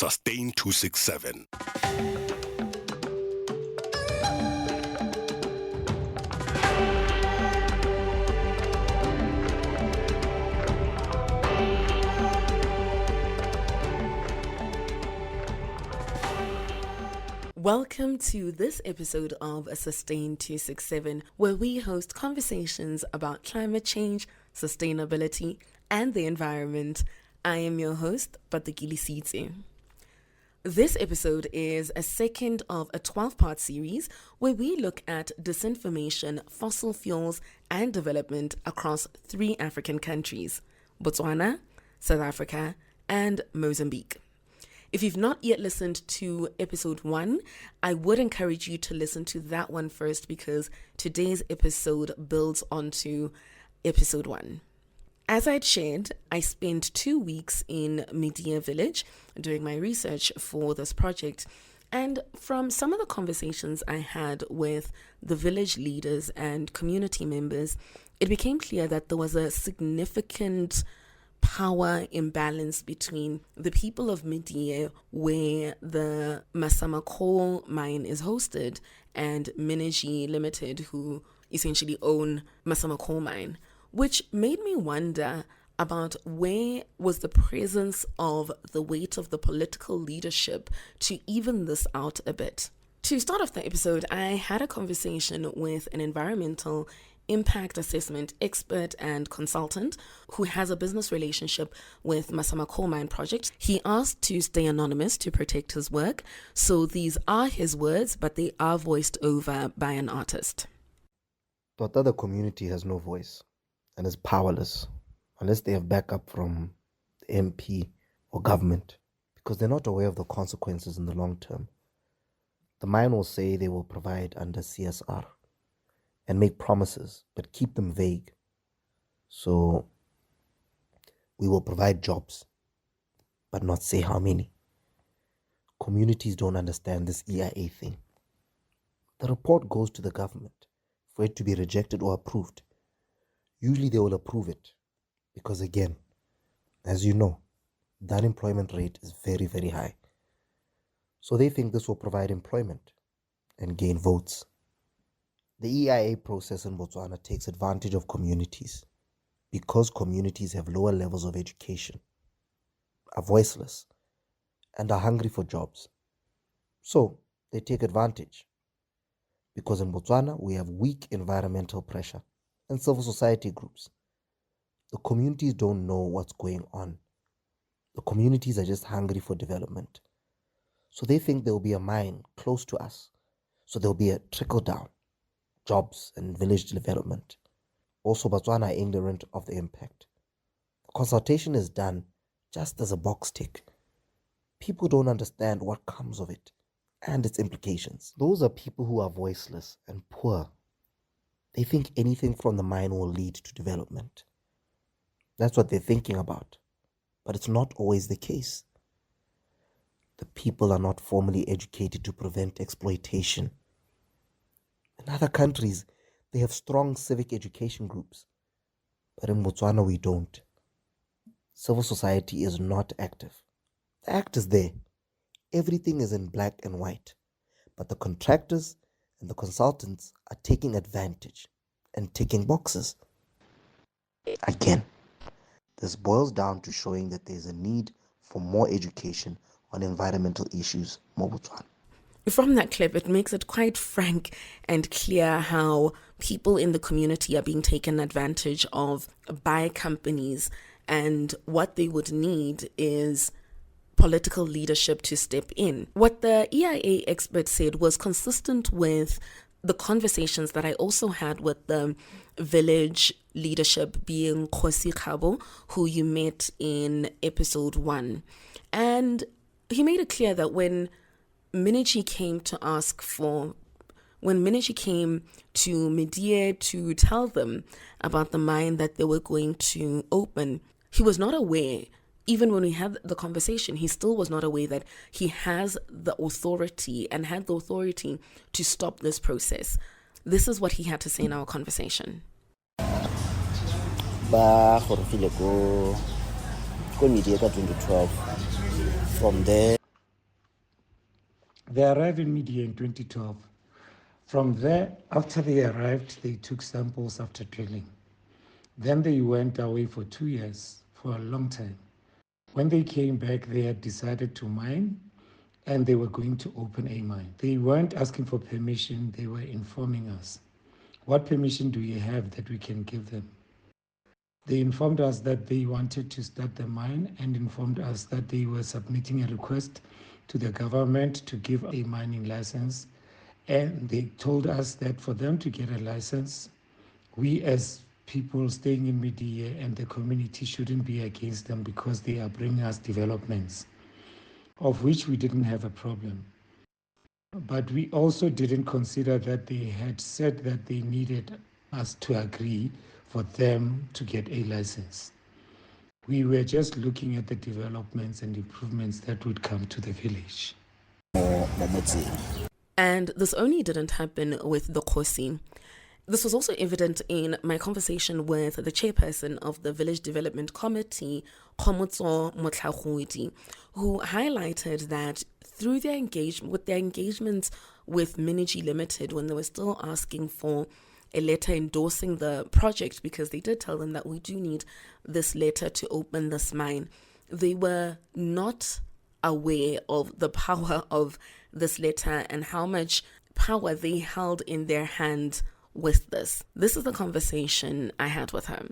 Sustain267. Welcome to this episode of Sustain267, where we host conversations about climate change, sustainability, and the environment. I am your host, Bertha Foundation. This episode is a second of a 12-part series where we look at disinformation, fossil fuels, and development across 3 African countries: Botswana, South Africa, and Mozambique. If you've not yet listened to episode 1, I would encourage you to listen to that one first, because today's episode builds onto episode 1. As I'd shared, I spent 2 weeks in Medie village doing my research for this project. And from some of the conversations I had with the village leaders and community members, it became clear that there was a significant power imbalance between the people of Medie, where the Masama coal mine is hosted, and Medie Limited, who essentially own Masama coal mine, which made me wonder about where was the presence of the weight of the political leadership to even this out a bit. To start off the episode, I had a conversation with an environmental impact assessment expert and consultant who has a business relationship with Masama Coal Mine Project. He asked to stay anonymous to protect his work, so these are his words, but they are voiced over by an artist. The community has no voice and is powerless unless they have backup from the MP or government, because they're not aware of the consequences in the long term. The mine will say they will provide under CSR and make promises, but keep them vague. So we will provide jobs, but not say how many. Communities don't understand this EIA thing. The report goes to the government for it to be rejected or approved. Usually they will approve it because, again, as you know, the unemployment rate is very, very high. So they think this will provide employment and gain votes. The EIA process in Botswana takes advantage of communities because communities have lower levels of education, are voiceless, and are hungry for jobs. So they take advantage because in Botswana we have weak environmental pressure and civil society groups. The communities don't know what's going on. The communities are just hungry for development. So they think there will be a mine close to us. So there will be a trickle down. Jobs and village development. Also, Botswana are ignorant of the impact. The consultation is done just as a box tick. People don't understand what comes of it and its implications. Those are people who are voiceless and poor. They think anything from the mine will lead to development. That's what they're thinking about. But it's not always the case. The people are not formally educated to prevent exploitation. In other countries, they have strong civic education groups. But in Botswana, we don't. Civil society is not active. The act is there. Everything is in black and white. But the contractors and the consultants are taking advantage and ticking boxes. Again, this boils down to showing that there's a need for more education on environmental issues in Botswana. From that clip, it makes it quite frank and clear how people in the community are being taken advantage of by companies, and what they would need is political leadership to step in. What the EIA expert said was consistent with the conversations that I also had with the village leadership, being Khosi Khabo, who you met in episode 1. And he made it clear that when Medie came to Medie to tell them about the mine that they were going to open, he was not aware. Even when we had the conversation, he still was not aware that he has the authority and had the authority to stop this process. This is what he had to say in our conversation. Medie 2012. From there, They arrived in Medie in 2012. From there, after they arrived, they took samples after drilling. Then they went away for 2 years, for a long time. When they came back, they had decided to mine and they were going to open a mine. They weren't asking for permission, they were informing us. What permission do you have that we can give them? They informed us that they wanted to start the mine and informed us that they were submitting a request to the government to give a mining license. And they told us that for them to get a license, we as people staying in Medie and the community shouldn't be against them because they are bringing us developments, of which we didn't have a problem. But we also didn't consider that they had said that they needed us to agree for them to get a license. We were just looking at the developments and improvements that would come to the village. And this only didn't happen with the Khosi. This was also evident in my conversation with the chairperson of the Village Development Committee, Khomotso Motlhagodi, who highlighted that through their engagements with Medie Limited, when they were still asking for a letter endorsing the project, because they did tell them that we do need this letter to open this mine, they were not aware of the power of this letter and how much power they held in their hand with this. This is the conversation I had with her.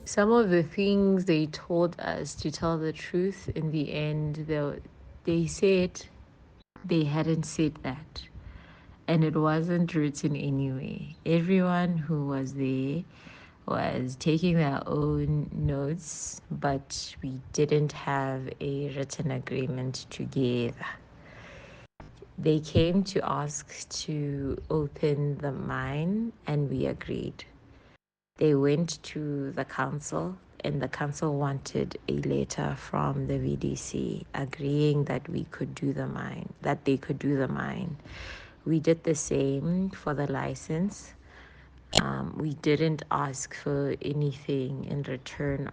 Some of the things they told us, to tell the truth, in the end, they said they hadn't said that. And it wasn't written anyway. Everyone who was there was taking their own notes, but we didn't have a written agreement together. They came to ask to open the mine, and we agreed. They went to the council, and the council wanted a letter from the VDC agreeing that we could do the mine, that they could do the mine. We did the same for the license. We didn't ask for anything in return.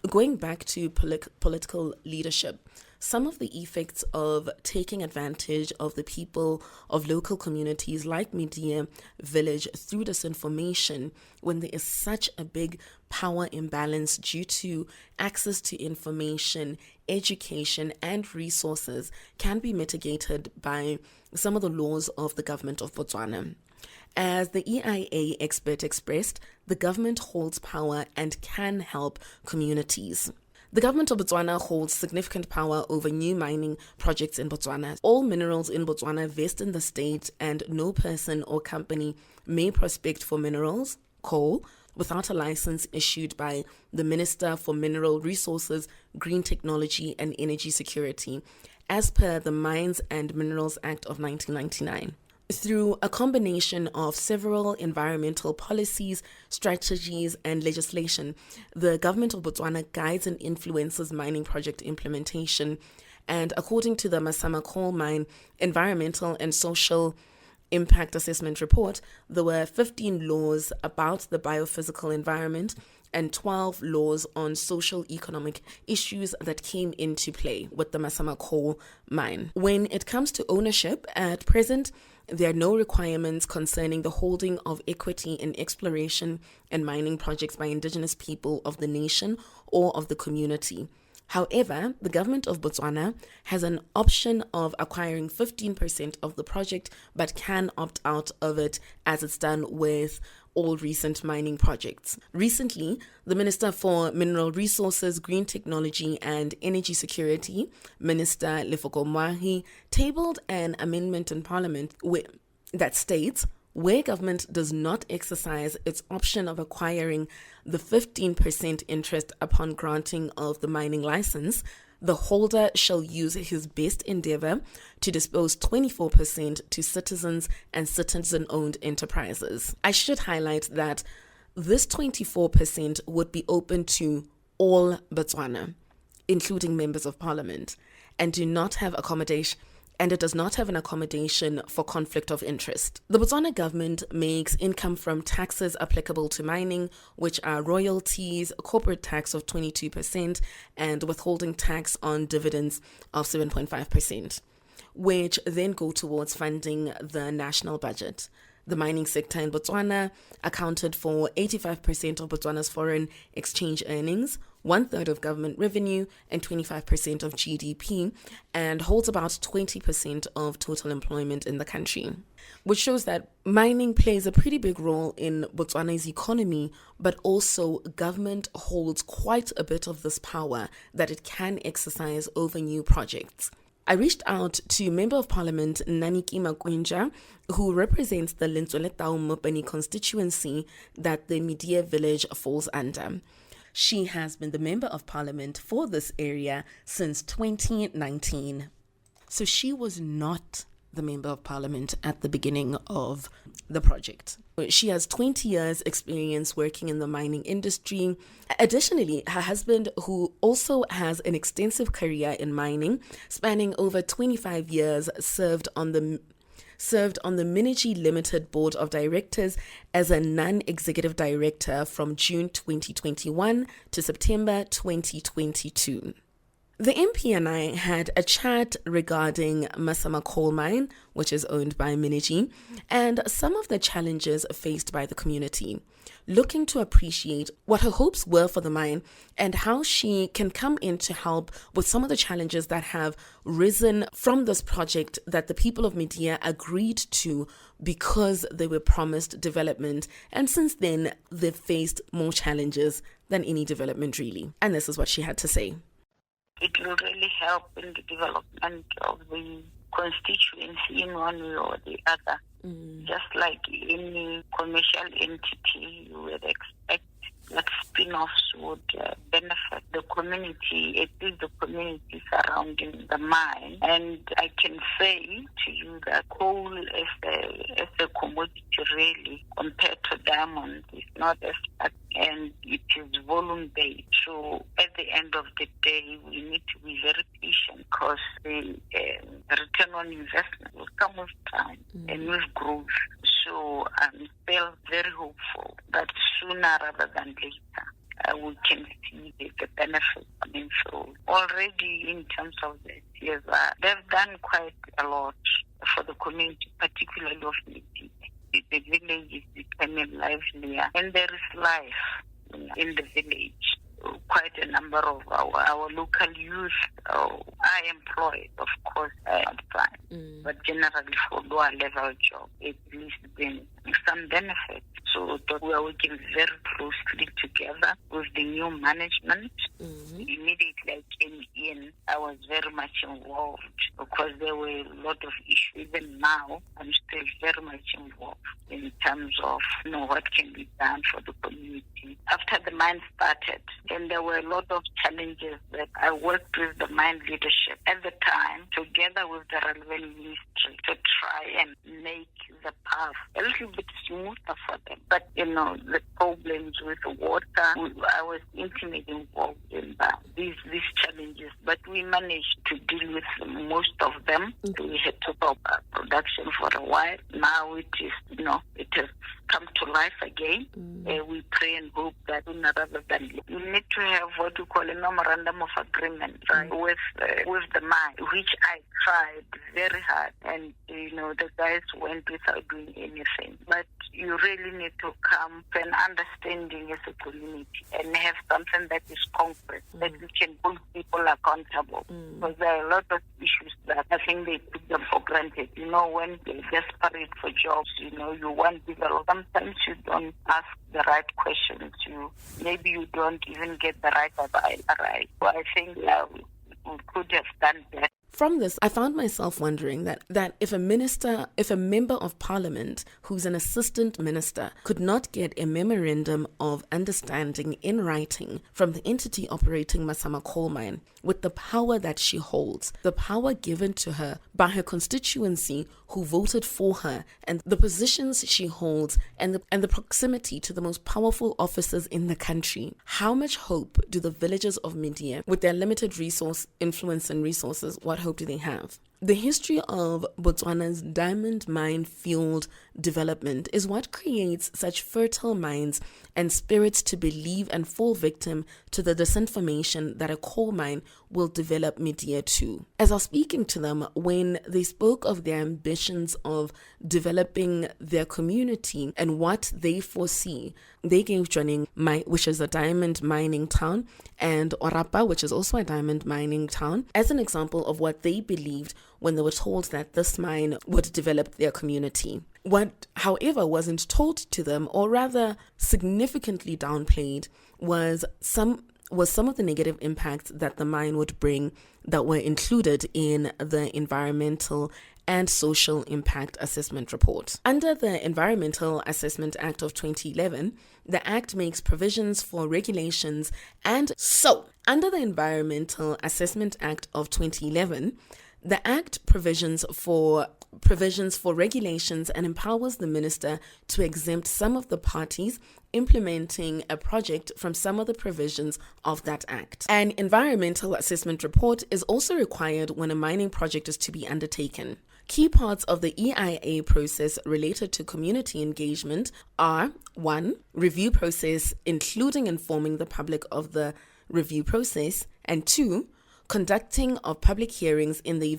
Going back to political leadership, some of the effects of taking advantage of the people of local communities like Medie Village through disinformation, when there is such a big power imbalance due to access to information, education, and resources, can be mitigated by some of the laws of the government of Botswana. As the EIA expert expressed, the government holds power and can help communities. The government of Botswana holds significant power over new mining projects in Botswana. All minerals in Botswana vest in the state, and no person or company may prospect for minerals, coal, without a license issued by the Minister for Mineral Resources, Green Technology and Energy Security, as per the Mines and Minerals Act of 1999. Through a combination of several environmental policies, strategies, and legislation, the government of Botswana guides and influences mining project implementation. And according to the Masama Coal Mine Environmental and Social Impact Assessment Report, there were 15 laws about the biophysical environment and 12 laws on social economic issues that came into play with the Masama Coal Mine. When it comes to ownership, at present, there are no requirements concerning the holding of equity in exploration and mining projects by indigenous people of the nation or of the community. However, the government of Botswana has an option of acquiring 15% of the project, but can opt out of it, as it's done with all recent mining projects. Recently, the Minister for Mineral Resources, Green Technology and Energy Security, Minister Lefoko Moahi, tabled an amendment in Parliament that states where government does not exercise its option of acquiring the 15% interest upon granting of the mining license, the holder shall use his best endeavor to dispose 24% to citizens and citizen-owned enterprises. I should highlight that this 24% would be open to all Botswana, including members of parliament, and do not have accommodation and it does not have an accommodation for conflict of interest. The Botswana government makes income from taxes applicable to mining, which are royalties, corporate tax of 22%, and withholding tax on dividends of 7.5%, which then go towards funding the national budget. The mining sector in Botswana accounted for 85% of Botswana's foreign exchange earnings, 1/3 of government revenue, and 25% of GDP, and holds about 20% of total employment in the country, which shows that mining plays a pretty big role in Botswana's economy, but also government holds quite a bit of this power that it can exercise over new projects. I reached out to Member of Parliament Naniki Makwinja, who represents the Lentsoletao Mopani constituency that the Medie village falls under. She has been the Member of Parliament for this area since 2019. So she was not the Member of Parliament at the beginning of the project. She has 20 years experience working in the mining industry. Additionally, her husband, who also has an extensive career in mining, spanning over 25 years, served on the Medie Limited Board of Directors as a non-executive director from June 2021 to September 2022. The MP and I had a chat regarding Masama Coal Mine, which is owned by Medie, and some of the challenges faced by the community, looking to appreciate what her hopes were for the mine and how she can come in to help with some of the challenges that have risen from this project that the people of Medie agreed to because they were promised development. And since then, they've faced more challenges than any development really. And this is what she had to say. It will really help in the development of the constituency in one way or the other. Just like any commercial entity, you would expect that spin-offs would benefit the community, at least the community surrounding the mine. And I can say to you that coal as a commodity really, compared to diamonds, is not as much, and it is volume-based. So at the end of the day, we need to be very patient because the return on investment will come with time and with growth. So I'm still very hopeful that sooner rather than later, we can see the benefits coming through. Already in terms of the CSR, they've done quite a lot for the community, particularly of Medie. The village is becoming livelier, and there is life in the village. Quite a number of our local youth are employed, of course, not fine, but generally for lower level jobs, at least then some benefits. So we are working very closely together with the new management. Immediately I came in, I was very much involved because there were a lot of issues. Even now, I'm still very much involved in terms of what can be done for the community. After the mine started, and there were a lot of challenges that I worked with the mine leadership at the time, together with the relevant ministry, to try and make the path a little bit smoother for them. But, the problems with the water, I was intimately involved in these challenges, but we managed to deal with most of them. We had to stop production for a while. Now it is, it has come to life again. We pray and hope that sooner rather than later. We need to have what we call a memorandum of agreement with the mine, which I tried very hard, and the guys went without doing anything. But you really need to come to an understanding as a community and have something that is concrete, that we can hold people accountable. Because there are a lot of issues that I think they took them for granted. When they're desperate for jobs, you want development. Sometimes you don't ask the right questions. Maybe you don't even get the right advice. So I think we could have done better. From this, I found myself wondering that if a member of parliament who's an assistant minister could not get a memorandum of understanding in writing from the entity operating Masama Coal Mine, with the power that she holds, the power given to her by her constituency who voted for her, and the positions she holds, and the proximity to the most powerful officers in the country, how much hope do the villagers of Medie, with their limited influence and resources, what hope do they have? The history of Botswana's diamond mine field development is what creates such fertile minds and spirits to believe and fall victim to the disinformation that a coal mine will develop Medie to. As I was speaking to them, when they spoke of their ambitions of developing their community and what they foresee, they gave Jwaneng, which is a diamond mining town, and Orapa, which is also a diamond mining town, as an example of what they believed when they were told that this mine would develop their community. What, however, wasn't told to them, or rather significantly downplayed, was some of the negative impacts that the mine would bring that were included in the environmental and social impact assessment report. Under the Environmental Assessment Act of 2011, the Act makes provisions for regulations under the Environmental Assessment Act of 2011, the Act provisions for regulations and empowers the minister to exempt some of the parties implementing a project from some of the provisions of that Act. An environmental assessment report is also required when a mining project is to be undertaken. Key parts of the EIA process related to community engagement are 1. Review process, including informing the public of the review process, and 2. Conducting public hearings in the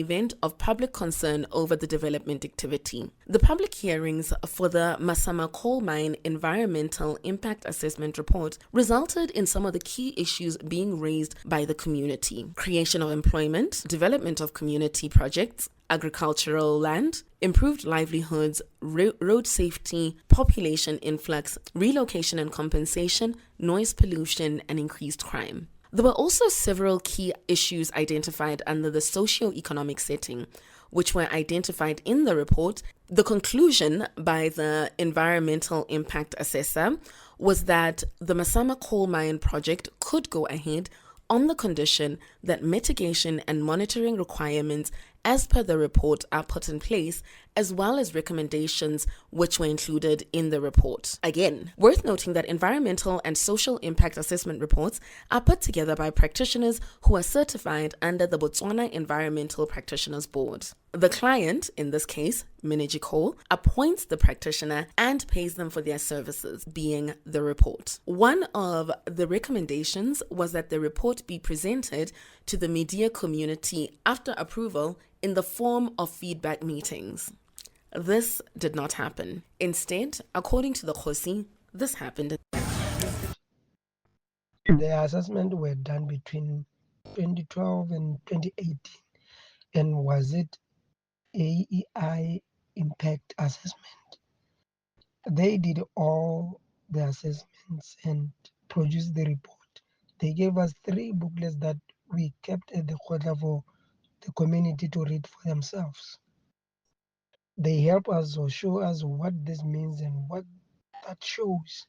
event of public concern over the development activity. The public hearings for the Masama Coal Mine Environmental Impact Assessment Report resulted in some of the key issues being raised by the community: creation of employment, development of community projects, agricultural land, improved livelihoods, road safety, population influx, relocation and compensation, noise pollution, and increased crime. There were also several key issues identified under the socio-economic setting, which were identified in the report. The conclusion by the environmental impact assessor was that the Masama coal mine project could go ahead on the condition that mitigation and monitoring requirements as per the report are put in place, as well as recommendations which were included in the report. Again, worth noting that environmental and social impact assessment reports are put together by practitioners who are certified under the Botswana Environmental Practitioners Board. The client, in this case, Medie Coal, appoints the practitioner and pays them for their services, being the report. One of the recommendations was that the report be presented to the Medie community after approval in the form of feedback meetings. This did not happen. Instead, according to the Khosi, this happened. The assessment were done between 2012 and 2018. And was it AEI impact assessment? They did all the assessments and produced the report. They gave us 3 booklets that we kept at the Khotla for the community to read for themselves. They help us or show us what this means and what that shows.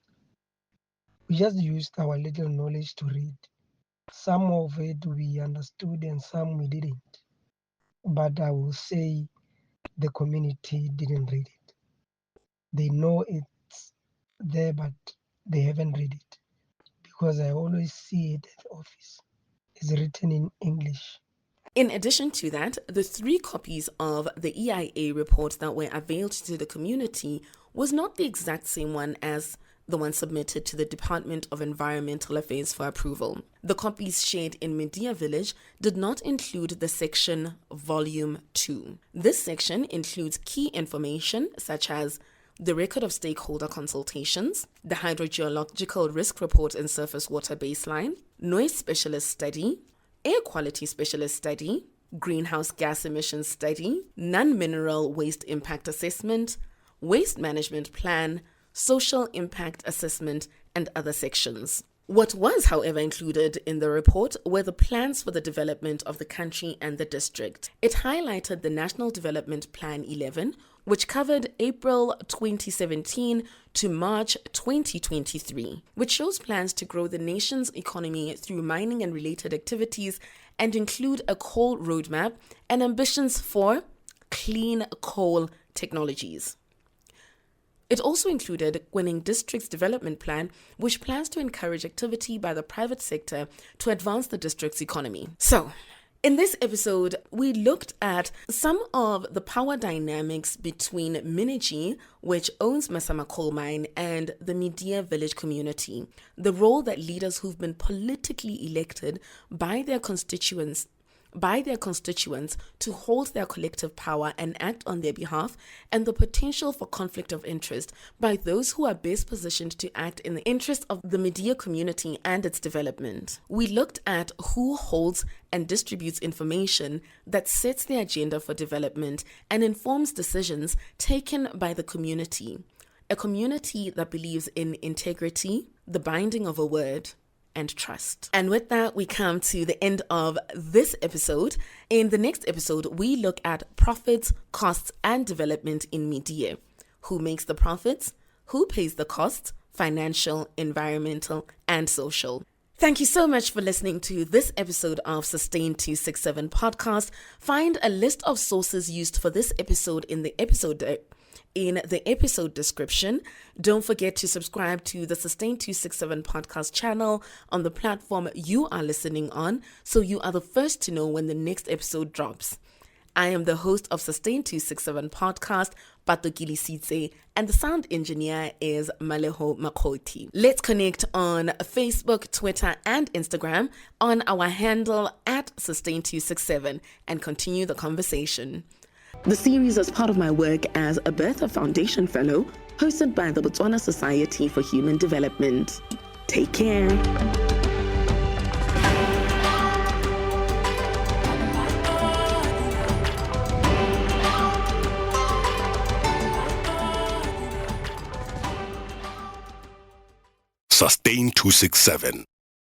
We just used our little knowledge to read. Some of it we understood and some we didn't. But I will say the community didn't read it. They know it's there, but they haven't read it. Because I always see it at the office. It's written in English. In addition to that, the 3 copies of the EIA report that were availed to the community was not the exact same one as the one submitted to the Department of Environmental Affairs for approval. The copies shared in Medie Village did not include the section Volume 2. This section includes key information such as the record of stakeholder consultations, the hydrogeological risk report and surface water baseline, noise specialist study, air quality specialist study, greenhouse gas emissions study, non-mineral waste impact assessment, waste management plan, social impact assessment, and other sections. What was, however, included in the report were the plans for the development of the country and the district. It highlighted the National Development Plan 11, which covered April 2017 to March 2023, which shows plans to grow the nation's economy through mining and related activities and include a coal roadmap and ambitions for clean coal technologies. It also included Gwening District's development plan, which plans to encourage activity by the private sector to advance the district's economy. So, In this episode, we looked at some of the power dynamics between Medie, which owns Masama Coal Mine, and the Medie village community, the role that leaders who've been politically elected by their constituents to hold their collective power and act on their behalf, and the potential for conflict of interest by those who are best positioned to act in the interest of the Medie community and its development. We looked at who holds and distributes information that sets the agenda for development and informs decisions taken by the community, a community that believes in integrity, the binding of a word, and trust. And with that, we come to the end of this episode. In the next episode, we look at profits, costs, and development in Medie. Who makes the profits? Who pays the costs? Financial, environmental, and social. Thank you so much for listening to this episode of Sustain267 Podcast. Find a list of sources used for this episode in the episode description. Don't forget to subscribe to the Sustain267 Podcast channel on the platform you are listening on, so you are the first to know when the next episode drops. I am the host of Sustain267 Podcast, Pato Gilisitse, and the sound engineer is Maleho Makoti. Let's connect on Facebook, Twitter, and Instagram on our handle at Sustain267 and continue the conversation. The series is part of my work as a Bertha Foundation Fellow, hosted by the Botswana Society for Human Development. Take care. Sustain267.